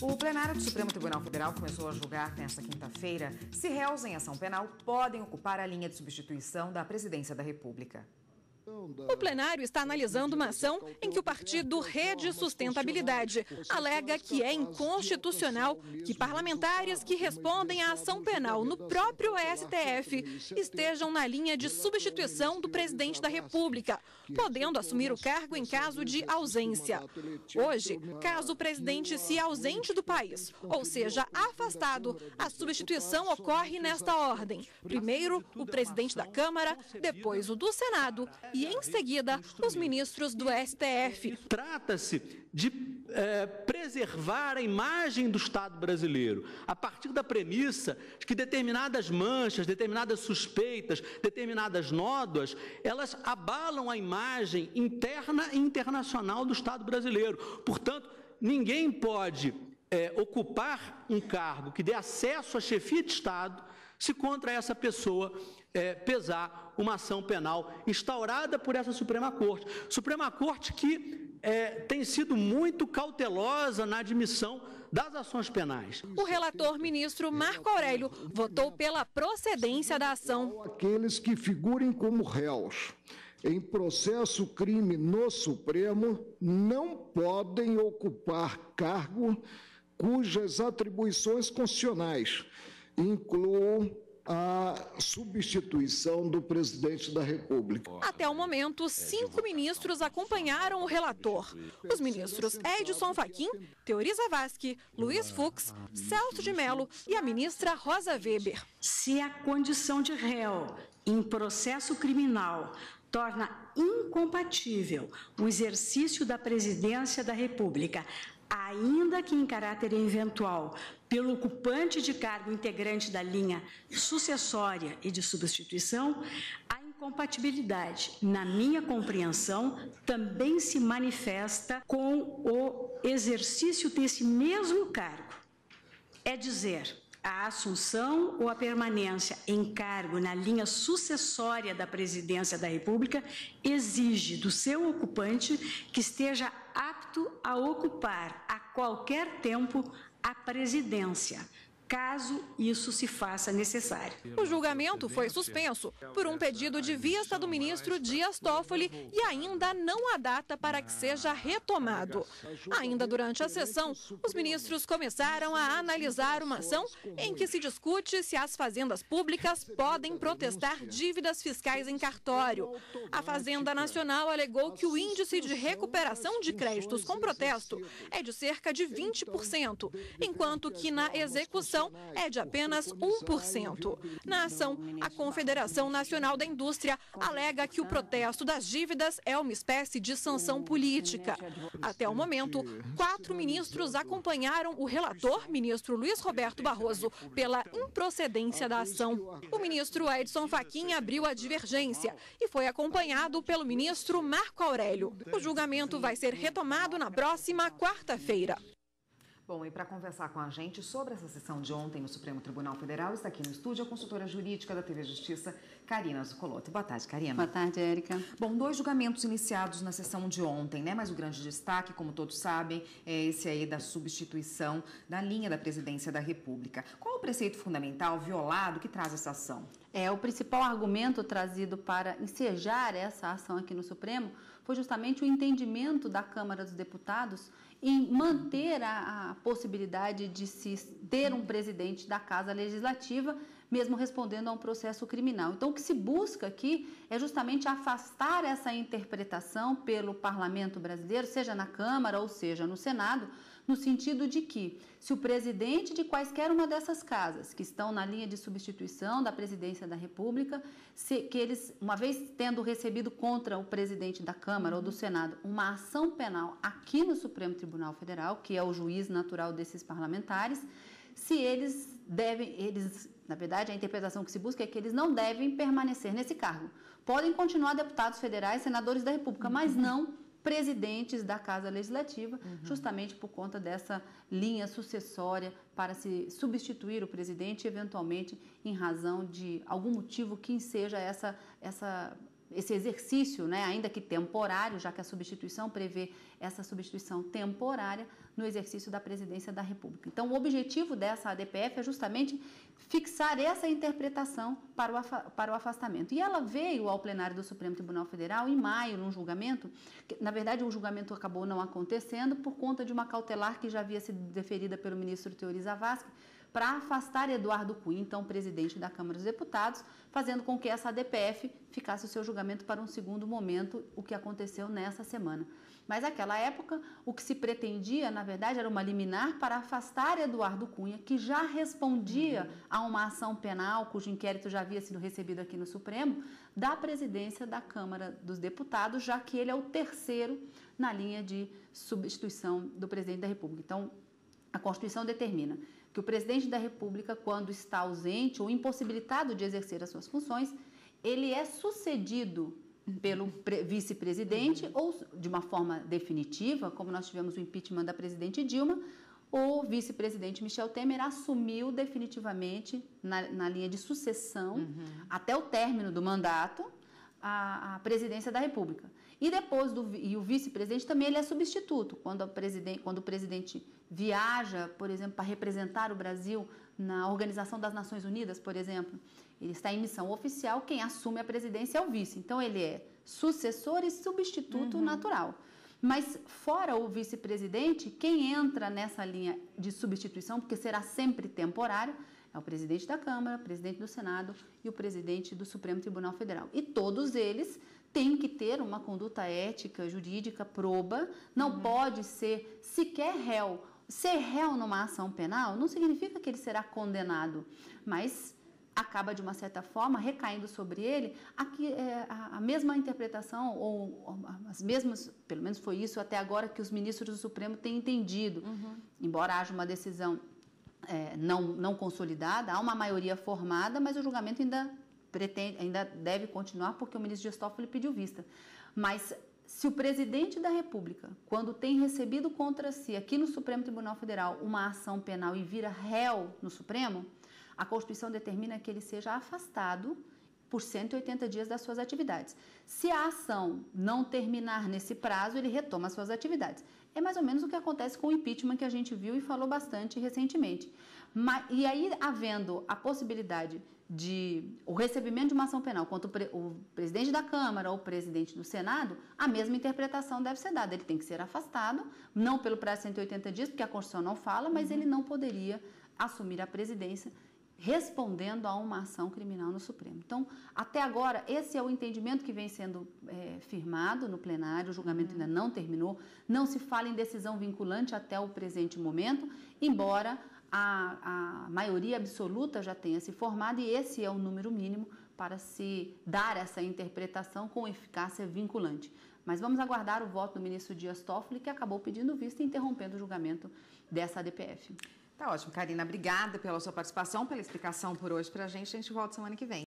O plenário do Supremo Tribunal Federal começou a julgar nesta quinta-feira se réus em ação penal podem ocupar a linha de substituição da Presidência da República. O plenário está analisando uma ação em que o partido Rede Sustentabilidade alega que é inconstitucional que parlamentares que respondem à ação penal no próprio STF estejam na linha de substituição do presidente da República, podendo assumir o cargo em caso de ausência. Hoje, caso o presidente se ausente do país, ou seja, afastado, a substituição ocorre nesta ordem. Primeiro, o presidente da Câmara, depois o do Senado e, em seguida, os ministros do STF. Trata-se de preservar a imagem do Estado brasileiro, a partir da premissa de que determinadas manchas, determinadas suspeitas, determinadas nódoas, elas abalam a imagem interna e internacional do Estado brasileiro. Portanto, ninguém pode ocupar um cargo que dê acesso à chefia de Estado se contra essa pessoa pesar uma ação penal instaurada por essa Suprema Corte. Suprema Corte que tem sido muito cautelosa na admissão das ações penais. O relator ministro Marco Aurélio votou pela procedência da ação. Aqueles que figurem como réus em processo crime no Supremo não podem ocupar cargo cujas atribuições constitucionais incluam a substituição do presidente da República. Até o momento, 5 ministros acompanharam o relator. Os ministros Edson Fachin, Teori Zavascki, Luiz Fux, Celso de Mello e a ministra Rosa Weber. Se a condição de réu em processo criminal torna incompatível o exercício da presidência da República, ainda que em caráter eventual, pelo ocupante de cargo integrante da linha sucessória e de substituição, a incompatibilidade, na minha compreensão, também se manifesta com o exercício desse mesmo cargo. É dizer, a assunção ou a permanência em cargo na linha sucessória da presidência da República exige do seu ocupante que esteja apto a ocupar a qualquer tempo a presidência, caso isso se faça necessário. O julgamento foi suspenso por um pedido de vista do ministro Dias Toffoli e ainda não há data para que seja retomado. Ainda durante a sessão, os ministros começaram a analisar uma ação em que se discute se as fazendas públicas podem protestar dívidas fiscais em cartório. A Fazenda Nacional alegou que o índice de recuperação de créditos com protesto é de cerca de 20%, enquanto que na execução é de apenas 1%. Na ação, a Confederação Nacional da Indústria alega que o protesto das dívidas é uma espécie de sanção política. Até o momento, 4 ministros acompanharam o relator, ministro Luiz Roberto Barroso, pela improcedência da ação. O ministro Edson Fachin abriu a divergência e foi acompanhado pelo ministro Marco Aurélio. O julgamento vai ser retomado na próxima quarta-feira. Bom, e para conversar com a gente sobre essa sessão de ontem no Supremo Tribunal Federal, está aqui no estúdio a consultora jurídica da TV Justiça, Karina Zuccolotti. Boa tarde, Karina. Boa tarde, Érica. Bom, 2 julgamentos iniciados na sessão de ontem, né? Mas o grande destaque, como todos sabem, é esse aí da substituição da linha da Presidência da República. Qual o preceito fundamental violado que traz essa ação? O principal argumento trazido para ensejar essa ação aqui no Supremo foi justamente o entendimento da Câmara dos Deputados em manter a possibilidade de se ter um presidente da Casa Legislativa, mesmo respondendo a um processo criminal. Então, o que se busca aqui é justamente afastar essa interpretação pelo Parlamento brasileiro, seja na Câmara ou seja no Senado, no sentido de que, se o presidente de quaisquer uma dessas casas, que estão na linha de substituição da Presidência da República, que eles, uma vez tendo recebido contra o presidente da Câmara ou do Senado uma ação penal aqui no Supremo Tribunal Federal, que é o juiz natural desses parlamentares, se na verdade, a interpretação que se busca é que eles não devem permanecer nesse cargo. Podem continuar deputados federais, senadores da República, mas não presidentes da Casa Legislativa, justamente por conta dessa linha sucessória para se substituir o presidente, eventualmente em razão de algum motivo que seja essa esse exercício, né, ainda que temporário, já que a substituição prevê essa substituição temporária no exercício da presidência da República. Então, o objetivo dessa ADPF é justamente fixar essa interpretação para o afastamento. E ela veio ao plenário do Supremo Tribunal Federal em maio, num julgamento, que, na verdade, o julgamento acabou não acontecendo por conta de uma cautelar que já havia sido deferida pelo ministro Teori Zavascki, para afastar Eduardo Cunha, então presidente da Câmara dos Deputados, fazendo com que essa ADPF ficasse o seu julgamento para um segundo momento, o que aconteceu nessa semana. Mas naquela época, o que se pretendia, na verdade, era uma liminar para afastar Eduardo Cunha, que já respondia a uma ação penal, cujo inquérito já havia sido recebido aqui no Supremo, da presidência da Câmara dos Deputados, já que ele é o terceiro na linha de substituição do presidente da República. Então, a Constituição determina que o presidente da República, quando está ausente ou impossibilitado de exercer as suas funções, ele é sucedido pelo vice-presidente ou de uma forma definitiva, como nós tivemos o impeachment da presidente Dilma, o vice-presidente Michel Temer assumiu definitivamente na linha de sucessão, até o término do mandato, a presidência da República. E depois e o vice-presidente também ele é substituto. Quando o presidente viaja, por exemplo, para representar o Brasil na Organização das Nações Unidas, por exemplo, ele está em missão oficial, quem assume a presidência é o vice. Então, ele é sucessor e substituto natural. Mas, fora o vice-presidente, quem entra nessa linha de substituição, porque será sempre temporário, é o presidente da Câmara, o presidente do Senado e o presidente do Supremo Tribunal Federal. E todos eles têm que ter uma conduta ética, jurídica, proba, não pode ser sequer réu. Ser réu numa ação penal não significa que ele será condenado, mas acaba, de uma certa forma, recaindo sobre ele a mesma interpretação, ou as mesmas, pelo menos foi isso até agora que os ministros do Supremo têm entendido. Embora haja uma decisão não consolidada, há uma maioria formada, mas o julgamento ainda deve continuar porque o ministro Dias Toffoli pediu vista. Mas se o presidente da República, quando tem recebido contra si aqui no Supremo Tribunal Federal uma ação penal e vira réu no Supremo, a Constituição determina que ele seja afastado por 180 dias das suas atividades. Se a ação não terminar nesse prazo, ele retoma as suas atividades. É mais ou menos o que acontece com o impeachment que a gente viu e falou bastante recentemente. E aí, havendo a possibilidade de o recebimento de uma ação penal contra o presidente da Câmara ou o presidente do Senado, a mesma interpretação deve ser dada. Ele tem que ser afastado, não pelo prazo de 180 dias, porque a Constituição não fala, mas ele não poderia assumir a presidência respondendo a uma ação criminal no Supremo. Então, até agora, esse é o entendimento que vem sendo firmado no plenário, o julgamento ainda não terminou, não se fala em decisão vinculante até o presente momento, embora a maioria absoluta já tenha se formado, e esse é o número mínimo para se dar essa interpretação com eficácia vinculante. Mas vamos aguardar o voto do ministro Dias Toffoli, que acabou pedindo vista e interrompendo o julgamento dessa ADPF. Tá ótimo, Karina. Obrigada pela sua participação, pela explicação por hoje pra gente. A gente volta semana que vem.